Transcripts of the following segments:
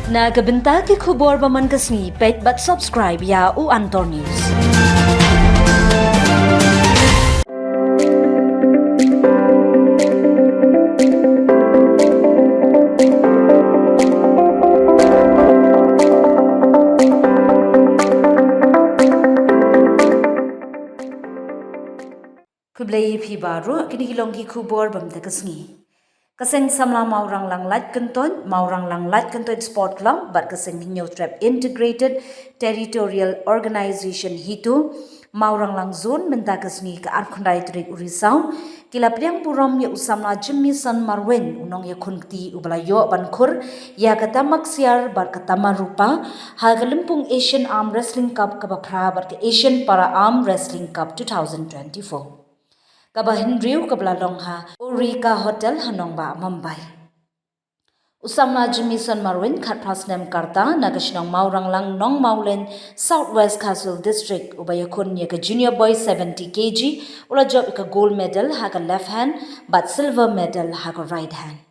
Na kabenta ki khubor baman kasni pet but subscribe ya u Antor News. Kublai phi baru kini hilongki khubor bamta kasni. Kaseng samla maurang lang lat kenton sport club but kaseng new trap integrated territorial organization hitu maurang lang zone menta kasni ka arkhundai trik urisau kila priang puram ya usamla jimmi san marwen unong ya khunti ubalayo bankhur ya kata maksiar bar kata marupa ha galimpung Asian Arm Wrestling Cup kabaphra bar ke Asian Para Arm Wrestling Cup 2024 Kabahin Riu Kablalong ha Urika Hotel Hanongba Mumbai. Usamna Jimison Marwin Khatprasnem Karta Nagashnong Maurang Lang Nong Maulen Southwest Castle District Ubayakun Yaka Junior Boy 70 kg Ula job ika gold medal haka left hand but silver medal haka right hand.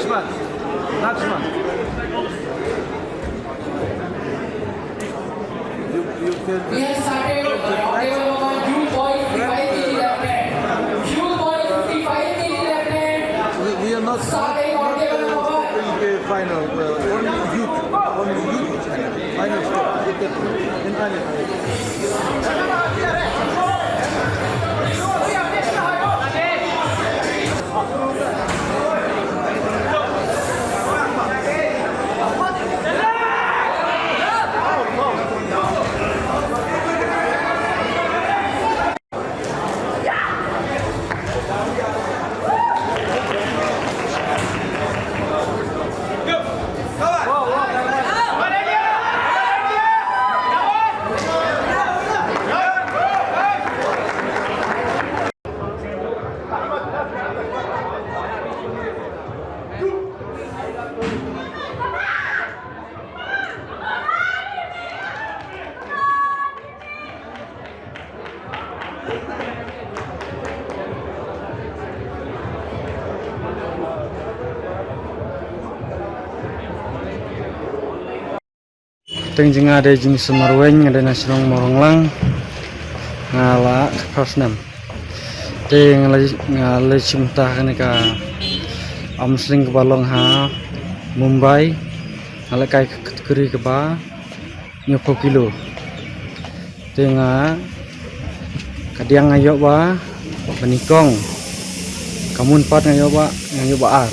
Lakshman. You can. We have started Youth Boys 55 kg left hand. Youth Boys 55 kg left hand. We are not Starting on table number 1. Final. Only youth. Final stop. In Tengjing ada jenis marweng ada nasional moronglang ngala Prasnem ting ngalai cimta kan ka amsling ke balong ha Mumbai ngala kai keri ke ba nyopo kilo tinga kadiang ayo ba benikong kamun pat ngayo ba ar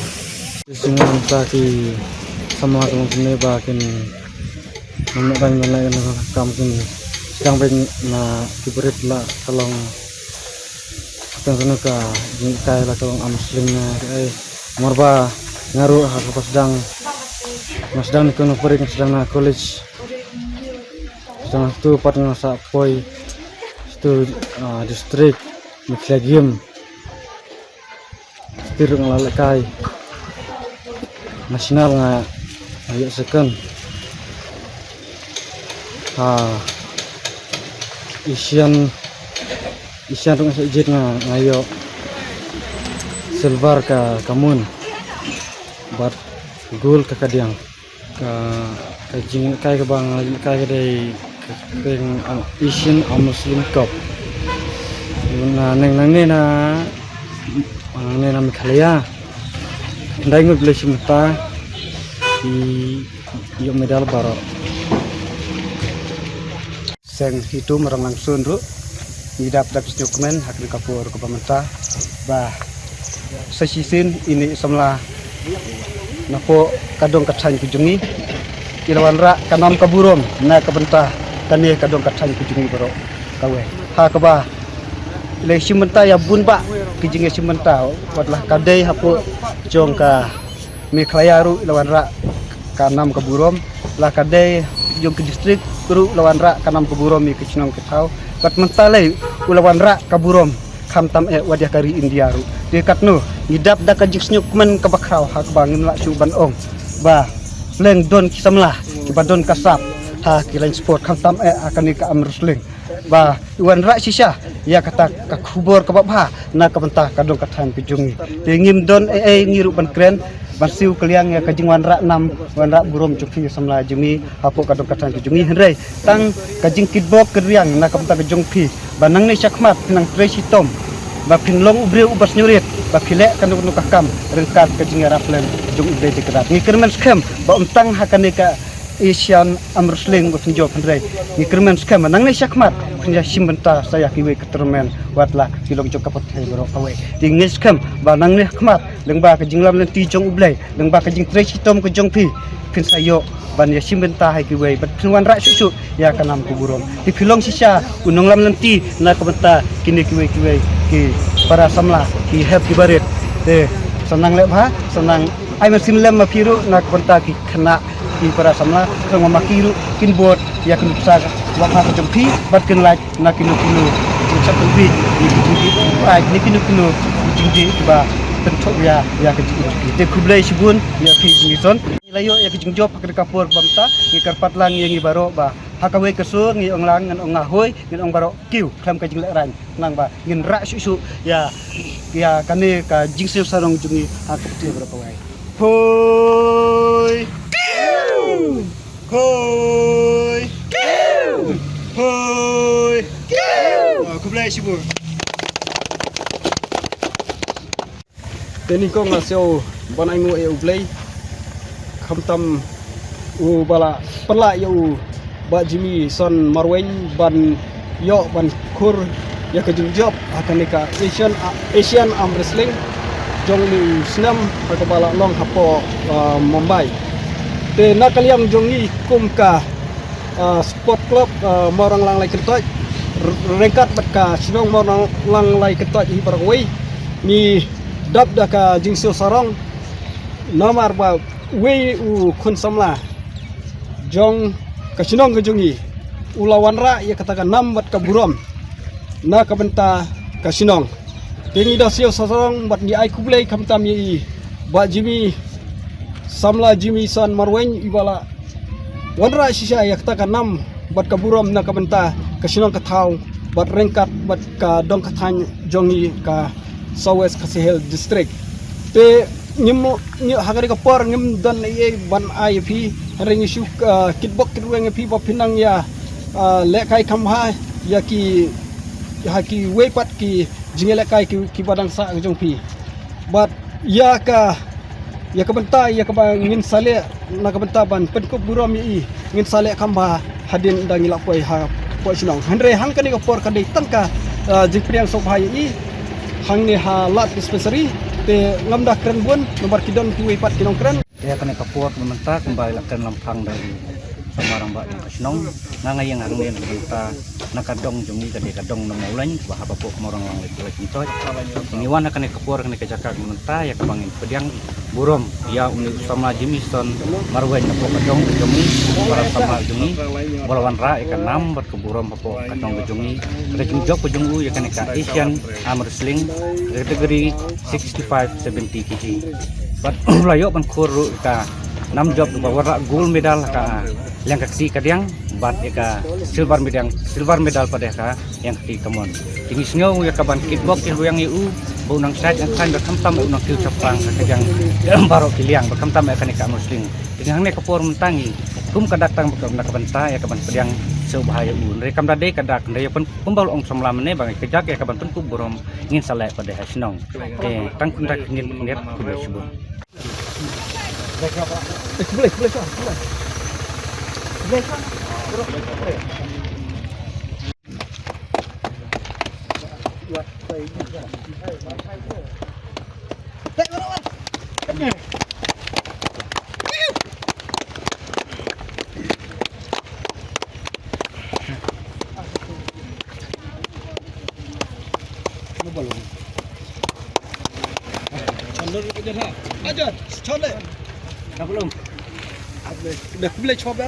singan ta ki sama kene ba kin Memegang mana kam kini sedang na diberi pula kalong tengah ka jingkai lah kalong amslingnya morba ngaruh aku sedang nikon perik sedang na college sedang tu pat ngasa poi itu distrik Miklagium tir ngalakai nasional nga ayo second isian rung sejit ngayo silver ka kamun bat gold ka kadiang ka jing kai ka bang kai ka dai peng Asian Arm Wrestling Cup na nang ne na Meghalaya dai ngut le simta di yuk medal baro seng hitu merang langsung ru ngidap dap dokumen hak di kapur ke pemerintah bah sesisin ini semla napo kadong kacang kujungi ilawan ra kanam kaburom na kabentah kani kadong kacang kujungi baro kawe ha kaba le simenta ya bun ba kijinge simenta wadlah kadai hapo jong ka mi klayaru ilawan ra kanam kaburom lah kadai jong ke distrik guru lawan ra kanam kaburom mi kicnong ketau kat mentalai ulawan ra kaburom kham tam wadiah kari India ru de katno ngidap da kajik snyuk men kabakrau hak bangin la suban ong ba leng don kisamlah kibadon kasap ha kilain sport kham tam akan ka amrusling ba wan ra sisa ya kata ka kubur kababha na kabentah kadong kathan kujungi ngim don ngiru ban kren Barsiu kaliang ya kajing wanra 6 wanra burom cuki samla jumi hapo kadong katan kujungi henrei tang kajing kidbok keriang na kapta kejong pi banang ni syakmat pinang tresitom ba pinlong ubre ubas nyurit ba pilek kan nu kakam rengkat kajing raplen jung ubre dikerat ni kermen skem ba untang hakane ka Asian amrusling ba pinjok henrei ni kermen skem banang ni syakmat punya simbenta saya kiwe ketermen watlah kilong jok kapot he bro kawe dingis skem banang ni khmat lengba kajing lam lenti jong ublai lengba kajing tresitom kejong pi pin sayo ban ya simbenta hai kiwe bat pinwan ra susu ya kanam kuburom di pilong sisa unong lam lenti na kabenta kini kiwe ki para samla ki heb ki barit senang lebha senang ai mesim lem mapiru na kabenta ki kena ki para samla sama makiru kin bot ya kin besar wakha kejompi bat kin laj na kinu cak bi ni kinu jingdi ba tentok ya kejing de kublai sibun ya pi ngison layo ya kejing job ke kapur bamta ni karpat lang yang ibaro ba hakawe kesu ngi onglang ngan ongahoi ngan ong baro kiu klam kejing lek ran nang ba ngin ra susu ya kane ka jingsil sarong jungi hakap ti berapa wai hoi hoi hoi kublai sibun Teni ko ngasio banai mu ublay kham tam u bala pala yo ba jimi son marwen ban yo ban kur ya ke job akan ka Asian arm wrestling jong ni snam ka bala long hapo Mumbai te nakaliam jongi kum ka sport club morang lang lai ketoj rengkat bat ka sinong morang lang lai ketoj hi parway ni dap da ka jingsil sarong nomor ba we u kun samla jong kasinong kejungi ulawan ra ya katakan 6 bat kaburom na kabenta kasinong tengi da sio sarong bat ni ai kublai kamtam yi ba jimi samla jimi san marwen ibala wanra sisa ya katakan 6 bat kaburom na kabenta kasinong kathau bat rengkat bat ka dong kathan jongi ka Southwest Kasihel district te ngim hagari ka por ngim dan ye ban IP ring isu kitbok kitweng pi ba pinang ya lekai kamha ya ki wepat ki jingele kai ki badang sa jong pi but ya ka benta ya ka ngin sale na ka benta ban penkup buram yi ngin sale kamba hadin dang ila poi ha poi sinong handre hang kani ka por ka dei tangka jingpriang sok bhai yi hang ni ha lat dispensary te ngamda kren bun nomor kidon ki pat kinong kren ya kena kapur pemerintah kembali lakukan lampang dari Semarang Mbak yang kasinong ngangai yang hang nen pemerintah nakadong jungi kade kadong namaulan bahapa po orang lang lek mitoj ini wana kena kapur kena kejakak pemerintah ya kebangin pediang burom ya uni sama Jimison marwen po kadong jungi para sama jungi balawan ra ikan 6 ber keburom po kadong jungi ada jungjok jungu ya kena ka Asian arm wrestling kategori 65 70 kg but layo ban kuru ka 6 job bawa gold medal ka yang kaki kadiang bat ka silver medal pada ka yang kaki kamon ini snyo ya kaban kickbox yang eu bunang sat yang kan berkamtam unang kiu capang kadiang barok kiliang berkamtam ya kanika muslim dengan ne kapor mentangi kum kadatang nak kabanta ya kaban pediang sebahaya rekam dade kadak ndaya pembal ong samla mene bang kejak ya kaban penku borom ingin saleh pada hasnong tangkun dak ngin net kudu sebut boleh Dah belum? Dah boleh coba